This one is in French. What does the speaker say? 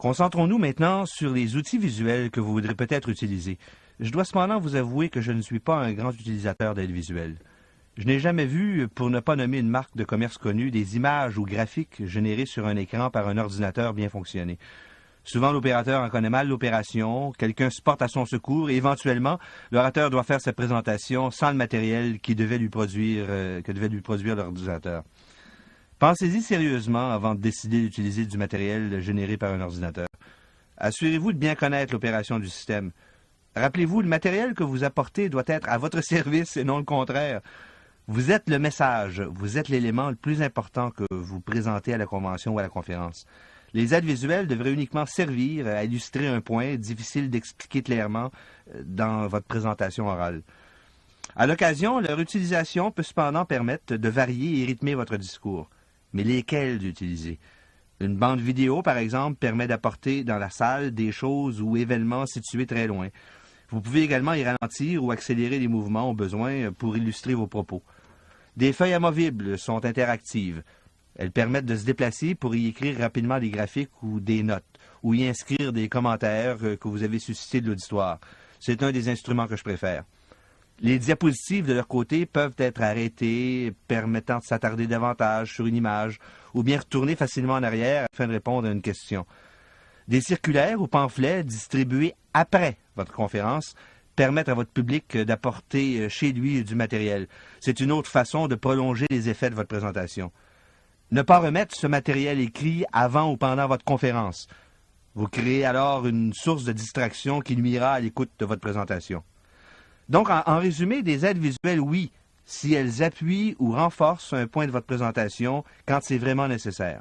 Concentrons-nous maintenant sur les outils visuels que vous voudrez peut-être utiliser. Je dois cependant vous avouer que je ne suis pas un grand utilisateur d'aides visuelles. Je n'ai jamais vu, pour ne pas nommer une marque de commerce connue, des images ou graphiques générés sur un écran par un ordinateur bien fonctionné. Souvent, l'opérateur en connaît mal l'opération, quelqu'un se porte à son secours et éventuellement, l'orateur doit faire sa présentation sans le matériel que devait lui produire l'ordinateur. Pensez-y sérieusement avant de décider d'utiliser du matériel généré par un ordinateur. Assurez-vous de bien connaître l'opération du système. Rappelez-vous, le matériel que vous apportez doit être à votre service et non le contraire. Vous êtes le message, vous êtes l'élément le plus important que vous présentez à la convention ou à la conférence. Les aides visuelles devraient uniquement servir à illustrer un point difficile d'expliquer clairement dans votre présentation orale. À l'occasion, leur utilisation peut cependant permettre de varier et rythmer votre discours. Mais lesquelles utiliser? Une bande vidéo, par exemple, permet d'apporter dans la salle des choses ou événements situés très loin. Vous pouvez également y ralentir ou accélérer les mouvements au besoin pour illustrer vos propos. Des feuilles amovibles sont interactives. Elles permettent de se déplacer pour y écrire rapidement des graphiques ou des notes, ou y inscrire des commentaires que vous avez suscités de l'auditoire. C'est un des instruments que je préfère. Les diapositives, de leur côté, peuvent être arrêtées, permettant de s'attarder davantage sur une image, ou bien retourner facilement en arrière afin de répondre à une question. Des circulaires ou pamphlets distribués après votre conférence permettent à votre public d'apporter chez lui du matériel. C'est une autre façon de prolonger les effets de votre présentation. Ne pas remettre ce matériel écrit avant ou pendant votre conférence. Vous créez alors une source de distraction qui nuira à l'écoute de votre présentation. Donc, en résumé, des aides visuelles, oui, si elles appuient ou renforcent un point de votre présentation quand c'est vraiment nécessaire.